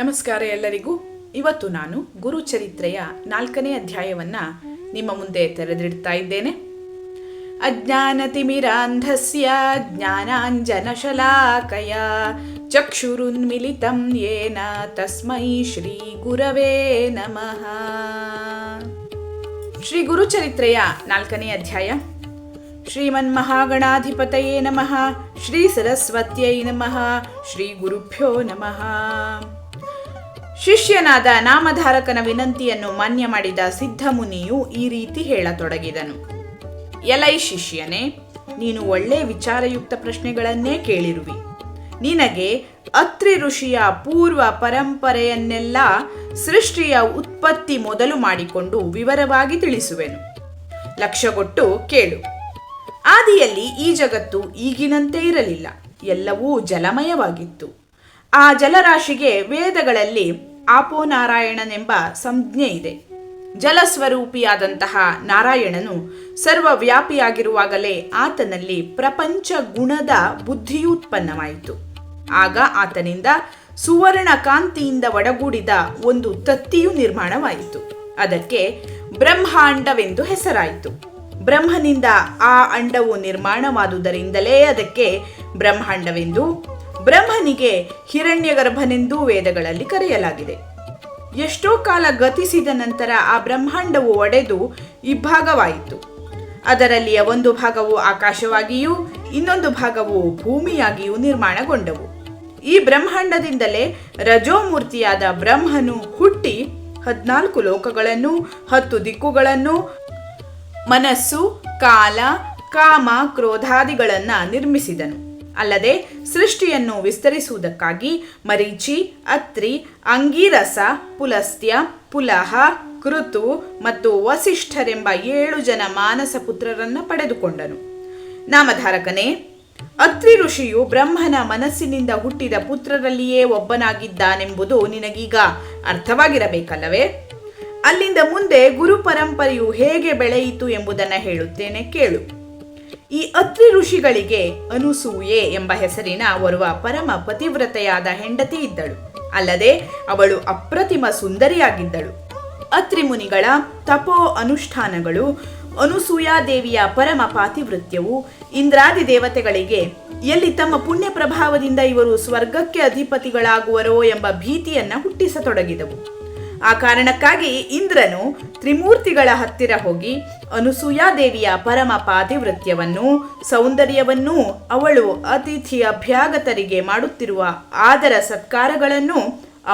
ನಮಸ್ಕಾರ ಎಲ್ಲರಿಗೂ. ಇವತ್ತು ನಾನು ಗುರುಚರಿತ್ರೆಯ 4ನೇ ಅಧ್ಯಾಯವನ್ನು ನಿಮ್ಮ ಮುಂದೆ ತೆರೆದಿಡ್ತಾ ಇದ್ದೇನೆ. ಅಜ್ಞಾನತಿಮಿರಾಂಧಸ್ಯ ಜ್ಞಾನಾಂಜನಶಲಾಕಯ ಚಕ್ಷುರುನ್ಮಿಲಿತಂ ಯೇನ ತಸ್ಮೈ ಶ್ರೀ ಗುರವೇ ನಮಃ. ಶ್ರೀ ಗುರುಚರಿತ್ರೆಯ 4ನೇ ಅಧ್ಯಾಯ. ಶ್ರೀಮನ್ಮಹಾಗಣಾಧಿಪತಯೇ ನಮಃ. ಶ್ರೀ ಸರಸ್ವತ್ಯೈ ನಮಃ. ಶ್ರೀ ಗುರುಭ್ಯೋ ನಮಃ. ಶಿಷ್ಯನಾದ ನಾಮಧಾರಕನ ವಿನಂತಿಯನ್ನು ಮಾನ್ಯ ಮಾಡಿದ ಸಿದ್ಧಮುನಿಯು ಈ ರೀತಿ ಹೇಳತೊಡಗಿದನು. ಎಲೈ ಶಿಷ್ಯನೇ, ನೀನು ಒಳ್ಳೆ ವಿಚಾರಯುಕ್ತ ಪ್ರಶ್ನೆಗಳನ್ನೇ ಕೇಳಿರುವಿ. ನಿನಗೆ ಅತ್ರಿ ಋಷಿಯ ಪೂರ್ವ ಪರಂಪರೆಯನ್ನೆಲ್ಲ ಸೃಷ್ಟಿಯ ಉತ್ಪತ್ತಿ ಮೊದಲು ಮಾಡಿಕೊಂಡು ವಿವರವಾಗಿ ತಿಳಿಸುವೆನು. ಲಕ್ಷ್ಯಗೊಟ್ಟು ಕೇಳು. ಆದಿಯಲ್ಲಿ ಈ ಜಗತ್ತು ಈಗಿನಂತೆ ಇರಲಿಲ್ಲ. ಎಲ್ಲವೂ ಜಲಮಯವಾಗಿತ್ತು. ಆ ಜಲರಾಶಿಗೆ ವೇದಗಳಲ್ಲಿ ಆಪೋನಾರಾಯಣನೆಂಬ ಸಂಜ್ಞೆ ಇದೆ. ಜಲಸ್ವರೂಪಿಯಾದಂತಹ ನಾರಾಯಣನು ಸರ್ವವ್ಯಾಪಿಯಾಗಿರುವಾಗಲೇ ಆತನಲ್ಲಿ ಪ್ರಪಂಚ ಗುಣದ ಬುದ್ಧಿಯು ಉತ್ಪನ್ನವಾಯಿತು. ಆಗ ಆತನಿಂದ ಸುವರ್ಣ ಕಾಂತಿಯಿಂದ ಒಡಗೂಡಿದ ಒಂದು ತತ್ತಿಯು ನಿರ್ಮಾಣವಾಯಿತು. ಅದಕ್ಕೆ ಬ್ರಹ್ಮಾಂಡವೆಂದು ಹೆಸರಾಯಿತು. ಬ್ರಹ್ಮನಿಂದ ಆ ಅಂಡವು ನಿರ್ಮಾಣವಾದುದರಿಂದಲೇ ಅದಕ್ಕೆ ಬ್ರಹ್ಮಾಂಡವೆಂದು, ಬ್ರಹ್ಮನಿಗೆ ಹಿರಣ್ಯಗರ್ಭನೆಂದೂ ವೇದಗಳಲ್ಲಿ ಕರೆಯಲಾಗಿದೆ. ಎಷ್ಟೋ ಕಾಲ ಗತಿಸಿದ ನಂತರ ಆ ಬ್ರಹ್ಮಾಂಡವು ಒಡೆದು ಇಬ್ಬಾಗವಾಯಿತು. ಅದರಲ್ಲಿಯ ಒಂದು ಭಾಗವು ಆಕಾಶವಾಗಿಯೂ ಇನ್ನೊಂದು ಭಾಗವು ಭೂಮಿಯಾಗಿಯೂ ನಿರ್ಮಾಣಗೊಂಡವು. ಈ ಬ್ರಹ್ಮಾಂಡದಿಂದಲೇ ರಜೋಮೂರ್ತಿಯಾದ ಬ್ರಹ್ಮನು ಹುಟ್ಟಿ 14 ಲೋಕಗಳನ್ನು, 10 ದಿಕ್ಕುಗಳನ್ನು, ಮನಸ್ಸು, ಕಾಲ, ಕಾಮ, ಕ್ರೋಧಾದಿಗಳನ್ನು ನಿರ್ಮಿಸಿದನು. ಅಲ್ಲದೆ ಸೃಷ್ಟಿಯನ್ನು ವಿಸ್ತರಿಸುವುದಕ್ಕಾಗಿ ಮರೀಚಿ, ಅತ್ರಿ, ಅಂಗೀರಸ, ಪುಲಸ್ತ್ಯ, ಪುಲಹ, ಕೃತು ಮತ್ತು ವಸಿಷ್ಠರೆಂಬ 7 ಜನ ಮಾನಸ ಪುತ್ರರನ್ನು ಪಡೆದುಕೊಂಡನು. ನಾಮಧಾರಕನೇ, ಅತ್ರಿ ಋಷಿಯು ಬ್ರಹ್ಮನ ಮನಸ್ಸಿನಿಂದ ಹುಟ್ಟಿದ ಪುತ್ರರಲ್ಲಿಯೇ ಒಬ್ಬನಾಗಿದ್ದಾನೆಂಬುದು ನಿನಗೀಗ ಅರ್ಥವಾಗಿರಬೇಕಲ್ಲವೇ? ಅಲ್ಲಿಂದ ಮುಂದೆ ಗುರು ಪರಂಪರೆಯು ಹೇಗೆ ಬೆಳೆಯಿತು ಎಂಬುದನ್ನು ಹೇಳುತ್ತೇನೆ, ಕೇಳು. ಈ ಅತ್ರಿ ಋಷಿಗಳಿಗೆ ಅನುಸೂಯೆ ಎಂಬ ಹೆಸರಿನ ಓರ್ವ ಪರಮ ಪತಿವ್ರತೆಯಾದ ಹೆಂಡತಿ ಇದ್ದಳು. ಅಲ್ಲದೆ ಅವಳು ಅಪ್ರತಿಮ ಸುಂದರಿಯಾಗಿದ್ದಳು. ಅತ್ರಿ ಮುನಿಗಳ ತಪೋ ಅನುಷ್ಠಾನಗಳು, ಅನುಸೂಯಾದೇವಿಯ ಪರಮ ಪಾತಿವೃತ್ಯವು ಇಂದ್ರಾದಿ ದೇವತೆಗಳಿಗೆ ಎಲ್ಲಿ ತಮ್ಮ ಪುಣ್ಯ ಪ್ರಭಾವದಿಂದ ಇವರು ಸ್ವರ್ಗಕ್ಕೆ ಅಧಿಪತಿಗಳಾಗುವರೋ ಎಂಬ ಭೀತಿಯನ್ನು ಹುಟ್ಟಿಸತೊಡಗಿದವು. ಆ ಕಾರಣಕ್ಕಾಗಿ ಇಂದ್ರನು ತ್ರಿಮೂರ್ತಿಗಳ ಹತ್ತಿರ ಹೋಗಿ ಅನುಸೂಯಾದೇವಿಯ ಪರಮ ಪಾತಿವೃತ್ಯವನ್ನೂ ಸೌಂದರ್ಯವನ್ನೂ ಅವಳು ಅತಿಥಿ ಅಭ್ಯಾಗತರಿಗೆ ಮಾಡುತ್ತಿರುವ ಆದರ ಸತ್ಕಾರಗಳನ್ನು,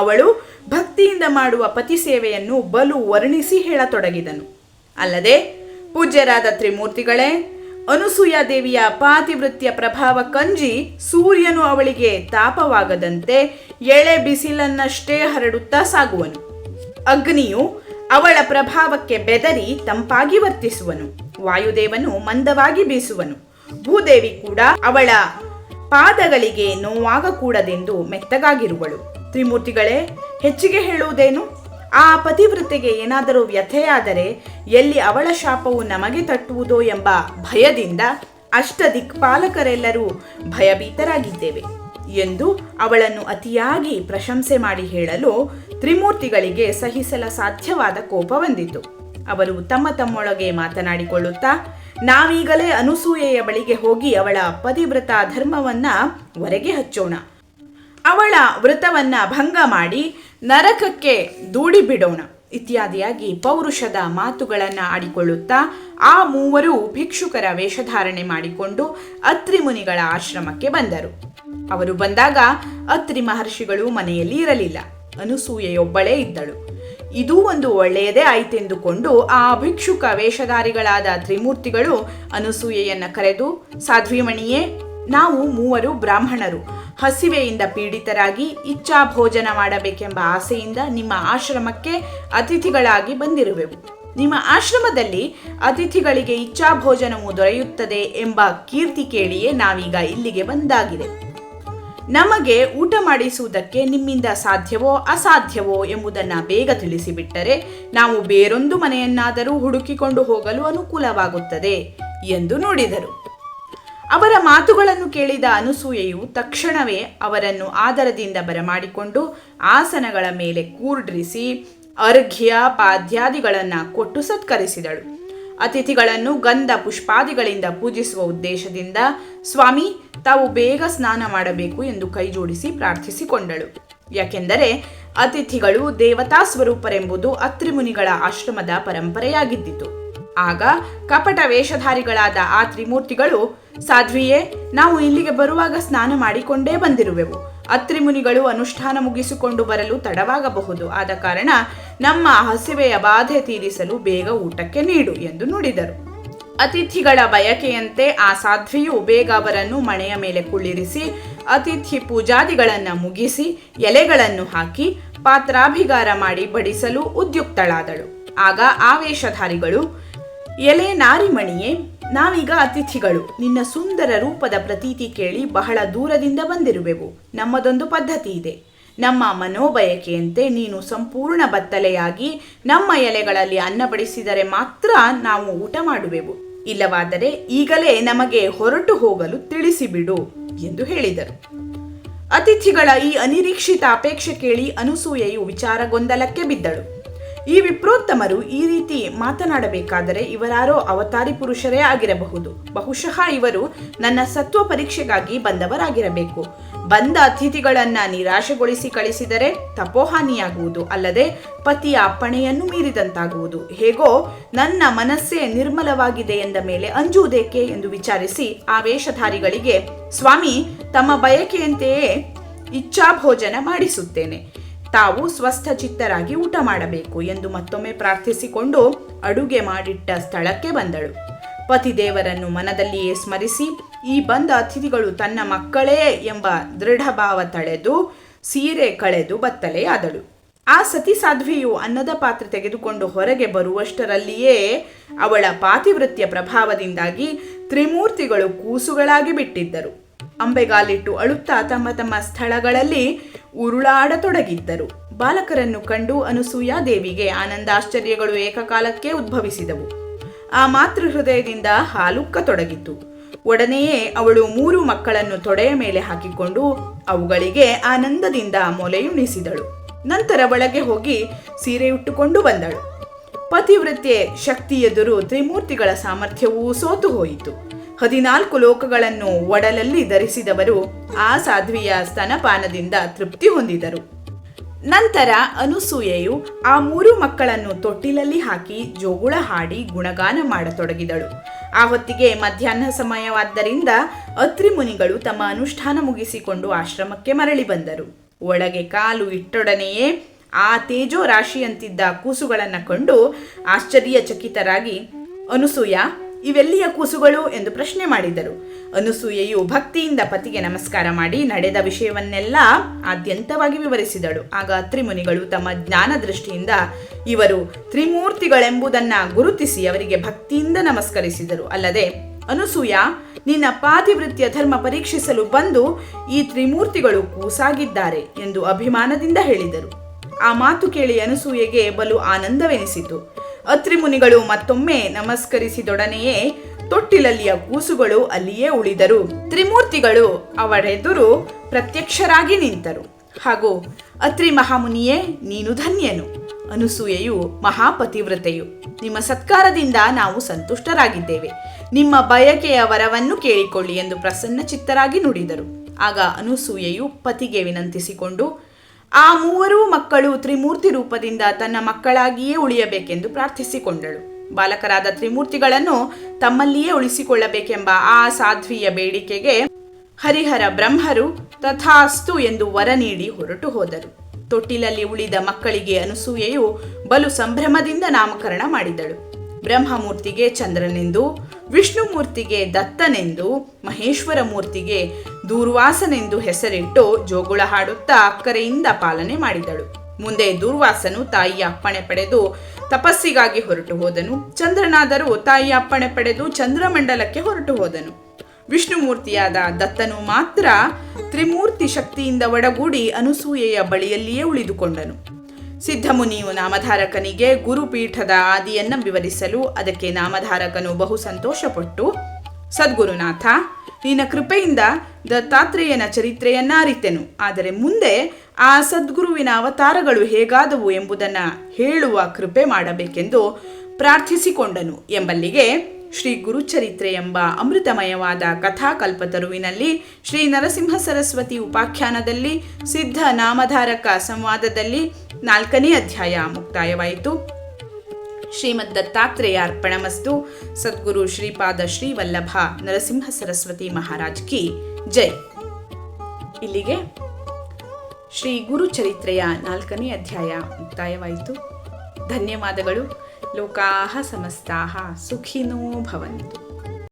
ಅವಳು ಭಕ್ತಿಯಿಂದ ಮಾಡುವ ಪತಿ ಸೇವೆಯನ್ನು ಬಲು ವರ್ಣಿಸಿ ಹೇಳತೊಡಗಿದನು. ಅಲ್ಲದೆ ಪೂಜ್ಯರಾದ ತ್ರಿಮೂರ್ತಿಗಳೇ, ಅನುಸೂಯಾದೇವಿಯ ಪಾತಿವೃತ್ಯ ಪ್ರಭಾವ ಕಂಜಿ ಸೂರ್ಯನು ಅವಳಿಗೆ ತಾಪವಾಗದಂತೆ ಎಳೆ ಬಿಸಿಲನ್ನಷ್ಟೇ ಹರಡುತ್ತಾ ಸಾಗುವನು. ಅಗ್ನಿಯು ಅವಳ ಪ್ರಭಾವಕ್ಕೆ ಬೆದರಿ ತಂಪಾಗಿ ವರ್ತಿಸುವನು. ವಾಯುದೇವನು ಮಂದವಾಗಿ ಬೀಸುವನು. ಭೂದೇವಿ ಕೂಡ ಅವಳ ಪಾದಗಳಿಗೆ ನೋವಾಗಕೂಡದೆಂದು ಮೆತ್ತಗಾಗಿರುವಳು. ತ್ರಿಮೂರ್ತಿಗಳೇ, ಹೆಚ್ಚಿಗೆ ಹೇಳುವುದೇನು? ಆ ಪತಿವೃತ್ತೆಗೆ ಏನಾದರೂ ವ್ಯಥೆಯಾದರೆ ಎಲ್ಲಿ ಅವಳ ಶಾಪವು ನಮಗೆ ತಟ್ಟುವುದೋ ಎಂಬ ಭಯದಿಂದ ಅಷ್ಟದಿಕ್ಪಾಲಕರೆಲ್ಲರೂ ಭಯಭೀತರಾಗಿದ್ದೇವೆ ಎಂದು ಅವಳನ್ನು ಅತಿಯಾಗಿ ಪ್ರಶಂಸೆ ಮಾಡಿ ಹೇಳಲು ತ್ರಿಮೂರ್ತಿಗಳಿಗೆ ಸಹಿಸಲ ಸಾಧ್ಯವಾದ ಕೋಪ ಬಂದಿತು. ಅವರು ತಮ್ಮ ತಮ್ಮೊಳಗೆ ಮಾತನಾಡಿಕೊಳ್ಳುತ್ತಾ, ನಾವೀಗಲೇ ಅನುಸೂಯೆಯ ಬಳಿಗೆ ಹೋಗಿ ಅವಳ ಪತಿವ್ರತ ಧರ್ಮವನ್ನ ಹೊರಗೆ ಹಚ್ಚೋಣ, ಅವಳ ವ್ರತವನ್ನ ಭಂಗ ಮಾಡಿ ನರಕಕ್ಕೆ ದೂಡಿ ಬಿಡೋಣ ಇತ್ಯಾದಿಯಾಗಿ ಪೌರುಷದ ಮಾತುಗಳನ್ನು ಆಡಿಕೊಳ್ಳುತ್ತಾ ಆ ಮೂವರು ಭಿಕ್ಷುಕರ ವೇಷಧಾರಣೆ ಮಾಡಿಕೊಂಡು ಅತ್ರಿ ಮುನಿಗಳ ಆಶ್ರಮಕ್ಕೆ ಬಂದರು. ಅವರು ಬಂದಾಗ ಅತ್ರಿ ಮಹರ್ಷಿಗಳು ಮನೆಯಲ್ಲಿ ಇರಲಿಲ್ಲ. ಅನುಸೂಯೆಯೊಬ್ಬಳೇ ಇದ್ದಳು. ಇದೂ ಒಂದು ಒಳ್ಳೆಯದೇ ಆಯಿತೆಂದುಕೊಂಡು ಆ ಭಿಕ್ಷುಕ ವೇಷಧಾರಿಗಳಾದ ತ್ರಿಮೂರ್ತಿಗಳು ಅನುಸೂಯೆಯನ್ನು ಕರೆದು, ಸಾಧ್ವಿಮಣಿಯೇ, ನಾವು ಮೂವರು ಬ್ರಾಹ್ಮಣರು ಹಸಿವೆಯಿಂದ ಪೀಡಿತರಾಗಿ ಇಚ್ಛಾ ಭೋಜನ ಮಾಡಬೇಕೆಂಬ ಆಸೆಯಿಂದ ನಿಮ್ಮ ಆಶ್ರಮಕ್ಕೆ ಅತಿಥಿಗಳಾಗಿ ಬಂದಿರುವೆವು. ನಿಮ್ಮ ಆಶ್ರಮದಲ್ಲಿ ಅತಿಥಿಗಳಿಗೆ ಇಚ್ಛಾ ಭೋಜನವು ದೊರೆಯುತ್ತದೆ ಎಂಬ ಕೀರ್ತಿ ಕೇಳಿಯೇ ನಾವೀಗ ಇಲ್ಲಿಗೆ ಬಂದಾಗಿದೆ. ನಮಗೆ ಊಟ ಮಾಡಿಸುವುದಕ್ಕೆ ನಿಮ್ಮಿಂದ ಸಾಧ್ಯವೋ ಅಸಾಧ್ಯವೋ ಎಂಬುದನ್ನು ಬೇಗ ತಿಳಿಸಿಬಿಟ್ಟರೆ ನಾವು ಬೇರೊಂದು ಮನೆಯನ್ನಾದರೂ ಹುಡುಕಿಕೊಂಡು ಹೋಗಲು ಅನುಕೂಲವಾಗುತ್ತದೆ ಎಂದು ನುಡಿದರು. ಅವರ ಮಾತುಗಳನ್ನು ಕೇಳಿದ ಅನಸೂಯೆಯು ತಕ್ಷಣವೇ ಅವರನ್ನು ಆದರದಿಂದ ಬರಮಾಡಿಕೊಂಡು ಆಸನಗಳ ಮೇಲೆ ಕೂರ್ಡ್ರಿಸಿ ಅರ್ಘ್ಯ ಪಾದ್ಯಾದಿಗಳನ್ನು ಕೊಟ್ಟು ಸತ್ಕರಿಸಿದಳು. ಅತಿಥಿಗಳನ್ನು ಗಂಧ ಪುಷ್ಪಾದಿಗಳಿಂದ ಪೂಜಿಸುವ ಉದ್ದೇಶದಿಂದ ಸ್ವಾಮಿ ತಾವು ಬೇಗ ಸ್ನಾನ ಮಾಡಬೇಕು ಎಂದು ಕೈಜೋಡಿಸಿ ಪ್ರಾರ್ಥಿಸಿಕೊಂಡಳು. ಯಾಕೆಂದರೆ ಅತಿಥಿಗಳು ದೇವತಾ ಸ್ವರೂಪರೆಂಬುದು ಅತ್ರಿ ಮುನಿಗಳ ಆಶ್ರಮದ ಪರಂಪರೆಯಾಗಿದ್ದಿತು. ಆಗ ಕಪಟ ವೇಷಧಾರಿಗಳಾದ ಆ ತ್ರಿಮೂರ್ತಿಗಳು, ಸಾಧ್ವಿಯೇ, ನಾವು ಇಲ್ಲಿಗೆ ಬರುವಾಗ ಸ್ನಾನ ಮಾಡಿಕೊಂಡೇ ಬಂದಿರುವೆವು. ಅತ್ರಿ ಮುನಿಗಳು ಅನುಷ್ಠಾನ ಮುಗಿಸಿಕೊಂಡು ಬರಲು ತಡವಾಗಬಹುದು. ಆದ ಕಾರಣ ನಮ್ಮ ಹಸಿವೆಯ ಬಾಧೆ ತೀರಿಸಲು ಬೇಗ ಊಟಕ್ಕೆ ನೀಡು ಎಂದು ನುಡಿದರು. ಅತಿಥಿಗಳ ಬಯಕೆಯಂತೆ ಆ ಸಾಧ್ವಿಯು ಬೇಗ ಅವರನ್ನು ಮಣೆಯ ಮೇಲೆ ಕುಳ್ಳಿರಿಸಿ ಅತಿಥಿ ಪೂಜಾದಿಗಳನ್ನು ಮುಗಿಸಿ ಎಲೆಗಳನ್ನು ಹಾಕಿ ಪಾತ್ರಾಭಿಗಾರ ಮಾಡಿ ಬಡಿಸಲು ಉದ್ಯುಕ್ತಳಾದಳು. ಆಗ ಆ ವೇಷಧಾರಿಗಳು, ಎಲೆ ನಾರಿಮಣಿಯೇ, ನಾವೀಗ ಅತಿಥಿಗಳು. ನಿನ್ನ ಸುಂದರ ರೂಪದ ಪ್ರತೀತಿ ಕೇಳಿ ಬಹಳ ದೂರದಿಂದ ಬಂದಿರುವೆವು. ನಮ್ಮದೊಂದು ಪದ್ಧತಿ ಇದೆ. ನಮ್ಮ ಮನೋಬಯಕೆಯಂತೆ ನೀನು ಸಂಪೂರ್ಣ ಬತ್ತಲೆಯಾಗಿ ನಮ್ಮ ಎಲೆಗಳಲ್ಲಿ ಅನ್ನ ಬಡಿಸಿದರೆ ಮಾತ್ರ ನಾವು ಊಟ ಮಾಡುವೆವು. ಇಲ್ಲವಾದರೆ ಈಗಲೇ ನಮಗೆ ಹೊರಟು ಹೋಗಲು ತಿಳಿಸಿಬಿಡು ಎಂದು ಹೇಳಿದರು. ಅತಿಥಿಗಳ ಈ ಅನಿರೀಕ್ಷಿತ ಅಪೇಕ್ಷೆ ಕೇಳಿ ಅನಸೂಯೆಯು ವಿಚಾರ ಗೊಂದಲಕ್ಕೆ ಬಿದ್ದಳು. ಈ ವಿಪ್ರೋತ್ತಮರು ಈ ರೀತಿ ಮಾತನಾಡಬೇಕಾದರೆ ಇವರಾರೋ ಅವತಾರಿ ಪುರುಷರೇ ಆಗಿರಬಹುದು. ಬಹುಶಃ ಇವರು ನನ್ನ ಸತ್ವ ಪರೀಕ್ಷೆಗಾಗಿ ಬಂದವರಾಗಿರಬೇಕು. ಬಂದ ಅತಿಥಿಗಳನ್ನ ನಿರಾಶೆಗೊಳಿಸಿ ಕಳಿಸಿದರೆ ತಪೋಹಾನಿಯಾಗುವುದು, ಅಲ್ಲದೆ ಪತಿಯ ಅಪ್ಪಣೆಯನ್ನು ಮೀರಿದಂತಾಗುವುದು. ಹೇಗೋ ನನ್ನ ಮನಸ್ಸೇ ನಿರ್ಮಲವಾಗಿದೆ ಎಂದ ಮೇಲೆ ಅಂಜುವುದೇಕೆ ಎಂದು ವಿಚಾರಿಸಿ ಆ ವೇಷಧಾರಿಗಳಿಗೆ, ಸ್ವಾಮಿ, ತಮ್ಮ ಬಯಕೆಯಂತೆಯೇ ಇಚ್ಛಾಭೋಜನ ಮಾಡಿಸುತ್ತೇನೆ. ತಾವು ಸ್ವಸ್ಥ ಚಿತ್ತರಾಗಿ ಊಟ ಮಾಡಬೇಕು ಎಂದು ಮತ್ತೊಮ್ಮೆ ಪ್ರಾರ್ಥಿಸಿಕೊಂಡು ಅಡುಗೆ ಮಾಡಿಟ್ಟ ಸ್ಥಳಕ್ಕೆ ಬಂದಳು. ಪತಿದೇವರನ್ನು ಮನದಲ್ಲಿಯೇ ಸ್ಮರಿಸಿ ಈ ಬಂದ ಅತಿಥಿಗಳು ತನ್ನ ಮಕ್ಕಳೇ ಎಂಬ ದೃಢಭಾವ ತಳೆದು ಸೀರೆ ಕಳೆದು ಬತ್ತಲೆಯಾದಳು. ಆ ಸತಿ ಸಾಧ್ವಿಯು ಅನ್ನದ ಪಾತ್ರೆ ತೆಗೆದುಕೊಂಡು ಹೊರಗೆ ಬರುವಷ್ಟರಲ್ಲಿಯೇ ಅವಳ ಪಾತಿವೃತ್ಯ ಪ್ರಭಾವದಿಂದಾಗಿ ತ್ರಿಮೂರ್ತಿಗಳು ಕೂಸುಗಳಾಗಿ ಬಿಟ್ಟಿದ್ದರು. ಅಂಬೆಗಾಲಿಟ್ಟು ಅಳುತ್ತಾ ತಮ್ಮ ತಮ್ಮ ಸ್ಥಳಗಳಲ್ಲಿ ಉರುಳಾಡತೊಡಗಿದ್ದರು. ಬಾಲಕರನ್ನು ಕಂಡು ಅನಸೂಯಾ ದೇವಿಗೆ ಆನಂದಾಶ್ಚರ್ಯಗಳು ಏಕಕಾಲಕ್ಕೆ ಉದ್ಭವಿಸಿದವು. ಆ ಮಾತೃ ಹೃದಯದಿಂದ ಹಾಲುಕ್ಕತೊಡಗಿತು. ಒಡನೆಯೇ ಅವಳು 3 ಮಕ್ಕಳನ್ನು ತೊಡೆಯ ಮೇಲೆ ಹಾಕಿಕೊಂಡು ಅವುಗಳಿಗೆ ಆನಂದದಿಂದ ಮೊಲೆಯುಣಿಸಿದಳು. ನಂತರ ಒಳಗೆ ಹೋಗಿ ಸೀರೆಯುಟ್ಟುಕೊಂಡು ಬಂದಳು. ಪತಿವೃತ್ಯೆ ಶಕ್ತಿ ಎದುರು ತ್ರಿಮೂರ್ತಿಗಳ ಸಾಮರ್ಥ್ಯವೂ ಸೋತು ಹೋಯಿತು. 14 ಲೋಕಗಳನ್ನು ಒಡಲಲ್ಲಿ ಧರಿಸಿದವರು ಆ ಸಾಧ್ವಿಯ ಸ್ತನಪಾನದಿಂದ ತೃಪ್ತಿ ಹೊಂದಿದರು. ನಂತರ ಅನಸೂಯೆಯು ಆ 3 ಮಕ್ಕಳನ್ನು ತೊಟ್ಟಿಲಲ್ಲಿ ಹಾಕಿ ಜೋಗುಳ ಹಾಡಿ ಗುಣಗಾನ ಮಾಡತೊಡಗಿದಳು. ಆ ಹೊತ್ತಿಗೆ ಮಧ್ಯಾಹ್ನ ಸಮಯವಾದ್ದರಿಂದ ಅತ್ರಿ ಮುನಿಗಳು ತಮ್ಮ ಅನುಷ್ಠಾನ ಮುಗಿಸಿಕೊಂಡು ಆಶ್ರಮಕ್ಕೆ ಮರಳಿ ಬಂದರು. ಒಳಗೆ ಕಾಲು ಇಟ್ಟೊಡನೆಯೇ ಆ ತೇಜೋ ರಾಶಿಯಂತಿದ್ದ ಕೂಸುಗಳನ್ನು ಕಂಡು ಆಶ್ಚರ್ಯಚಕಿತರಾಗಿ, ಅನಸೂಯ, ಇವೆಲ್ಲಿಯ ಕೂಸುಗಳು ಎಂದು ಪ್ರಶ್ನೆ ಮಾಡಿದರು. ಅನಸೂಯೆಯು ಭಕ್ತಿಯಿಂದ ಪತಿಗೆ ನಮಸ್ಕಾರ ಮಾಡಿ ನಡೆದ ವಿಷಯವನ್ನೆಲ್ಲ ಆದ್ಯಂತವಾಗಿ ವಿವರಿಸಿದಳು. ಆಗ ಅತ್ರಿ ಮುನಿಗಳು ತಮ್ಮ ಜ್ಞಾನ ದೃಷ್ಟಿಯಿಂದ ಇವರು ತ್ರಿಮೂರ್ತಿಗಳೆಂಬುದನ್ನ ಗುರುತಿಸಿ ಅವರಿಗೆ ಭಕ್ತಿಯಿಂದ ನಮಸ್ಕರಿಸಿದರು. ಅಲ್ಲದೆ, ಅನಸೂಯ, ನಿನ್ನ ಪಾತಿವೃತ್ಯ ಧರ್ಮ ಪರೀಕ್ಷಿಸಲು ಬಂದು ಈ ತ್ರಿಮೂರ್ತಿಗಳು ಕೂಸಾಗಿದ್ದಾರೆ ಎಂದು ಅಭಿಮಾನದಿಂದ ಹೇಳಿದರು. ಆ ಮಾತು ಕೇಳಿ ಅನಸೂಯೆಗೆ ಬಲು ಆನಂದವೆನಿಸಿತು. ಅತ್ರಿ ಮುನಿಗಳು ಮತ್ತೊಮ್ಮೆ ನಮಸ್ಕರಿಸಿದೊಡನೆಯೇ ತೊಟ್ಟಿಲಲ್ಲಿಯ ಕೂಸುಗಳು ಅಲ್ಲಿಯೇ ಉಳಿದರು. ತ್ರಿಮೂರ್ತಿಗಳು ಅವರೆದುರು ಪ್ರತ್ಯಕ್ಷರಾಗಿ ನಿಂತರು. ಹಾಗೂ, ಅತ್ರಿ ಮಹಾಮುನಿಯೇ, ನೀನು ಧನ್ಯನು. ಅನಸೂಯೆಯು ಮಹಾಪತಿವ್ರತೆಯು. ನಿಮ್ಮ ಸತ್ಕಾರದಿಂದ ನಾವು ಸಂತುಷ್ಟರಾಗಿದ್ದೇವೆ. ನಿಮ್ಮ ಬಯಕೆಯ ವರವನ್ನು ಕೇಳಿಕೊಳ್ಳಿ ಎಂದು ಪ್ರಸನ್ನ ಚಿತ್ತರಾಗಿ ನುಡಿದರು. ಆಗ ಅನಸೂಯೆಯು ಪತಿಗೆ ವಿನಂತಿಸಿಕೊಂಡು ಆ 3 ಮಕ್ಕಳು ತ್ರಿಮೂರ್ತಿ ರೂಪದಿಂದ ತನ್ನ ಮಕ್ಕಳಾಗಿಯೇ ಉಳಿಯಬೇಕೆಂದು ಪ್ರಾರ್ಥಿಸಿಕೊಂಡಳು. ಬಾಲಕರಾದ ತ್ರಿಮೂರ್ತಿಗಳನ್ನು ತಮ್ಮಲ್ಲಿಯೇ ಉಳಿಸಿಕೊಳ್ಳಬೇಕೆಂಬ ಆ ಸಾಧ್ವಿಯ ಬೇಡಿಕೆಗೆ ಹರಿಹರ ಬ್ರಹ್ಮರು ತಥಾಸ್ತು ಎಂದು ವರ ನೀಡಿ ಹೊರಟು ಹೋದರು. ತೊಟ್ಟಿಲಲ್ಲಿ ಉಳಿದ ಮಕ್ಕಳಿಗೆ ಅನಸೂಯೆಯು ಬಲು ಸಂಭ್ರಮದಿಂದ ನಾಮಕರಣ ಮಾಡಿದಳು. ಬ್ರಹ್ಮಮೂರ್ತಿಗೆ ಚಂದ್ರನೆಂದು, ವಿಷ್ಣುಮೂರ್ತಿಗೆ ದತ್ತನೆಂದು, ಮಹೇಶ್ವರ ಮೂರ್ತಿಗೆ ದೂರ್ವಾಸನೆಂದು ಹೆಸರಿಟ್ಟು ಜೋಗುಳ ಹಾಡುತ್ತಾ ಅಕ್ಕರೆಯಿಂದ ಪಾಲನೆ ಮಾಡಿದಳು. ಮುಂದೆ ದೂರ್ವಾಸನು ತಾಯಿಯ ಅಪ್ಪಣೆ ಪಡೆದು ತಪಸ್ಸಿಗಾಗಿ ಹೊರಟು ಹೋದನು. ಚಂದ್ರನಾದರೂ ತಾಯಿಯ ಅಪ್ಪಣೆ ಪಡೆದು ಚಂದ್ರಮಂಡಲಕ್ಕೆ ಹೊರಟು ಹೋದನು. ವಿಷ್ಣುಮೂರ್ತಿಯಾದ ದತ್ತನು ಮಾತ್ರ ತ್ರಿಮೂರ್ತಿ ಶಕ್ತಿಯಿಂದ ಒಡಗೂಡಿ ಅನಸೂಯೆಯ ಬಳಿಯಲ್ಲಿಯೇ ಉಳಿದುಕೊಂಡನು. ಸಿದ್ಧಮುನಿಯು ನಾಮಧಾರಕನಿಗೆ ಗುರುಪೀಠದ ಆದಿಯನ್ನು ವಿವರಿಸಲು ಅದಕ್ಕೆ ನಾಮಧಾರಕನು ಬಹು ಸಂತೋಷಪಟ್ಟು, ಸದ್ಗುರುನಾಥ, ನಿನ್ನ ಕೃಪೆಯಿಂದ ದತ್ತಾತ್ರೇಯನ ಚರಿತ್ರೆಯನ್ನ ಅರಿತೆನು. ಆದರೆ ಮುಂದೆ ಆ ಸದ್ಗುರುವಿನ ಅವತಾರಗಳು ಹೇಗಾದವು ಎಂಬುದನ್ನು ಹೇಳುವ ಕೃಪೆ ಮಾಡಬೇಕೆಂದು ಪ್ರಾರ್ಥಿಸಿಕೊಂಡನು. ಎಂಬಲ್ಲಿಗೆ ಶ್ರೀ ಗುರುಚರಿತ್ರೆ ಎಂಬ ಅಮೃತಮಯವಾದ ಕಥಾಕಲ್ಪತರುವಿನಲ್ಲಿ ಶ್ರೀ ನರಸಿಂಹ ಸರಸ್ವತಿ ಉಪಾಖ್ಯಾನದಲ್ಲಿ ಸಿದ್ಧ ನಾಮಧಾರಕ ಸಂವಾದದಲ್ಲಿ 4ನೇ ಅಧ್ಯಾಯ ಮುಕ್ತಾಯವಾಯಿತು. ಶ್ರೀಮದ್ ದತ್ತಾತ್ರೇಯ ಅರ್ಪಣಮಸ್ತು. ಸದ್ಗುರು ಶ್ರೀಪಾದ ಶ್ರೀವಲ್ಲಭ ನರಸಿಂಹ ಸರಸ್ವತಿ ಮಹಾರಾಜ್ ಕಿ ಜೈ. ಇಲ್ಲಿಗೆ ಶ್ರೀ ಗುರುಚರಿತ್ರೆಯ 4ನೇ ಅಧ್ಯಾಯ ಮುಕ್ತಾಯವಾಯಿತು. ಧನ್ಯವಾದಗಳು. ಲೋಕಾಹ ಸಮಸ್ತಾಹ ಸುಖಿನೋ ಭವಂತು.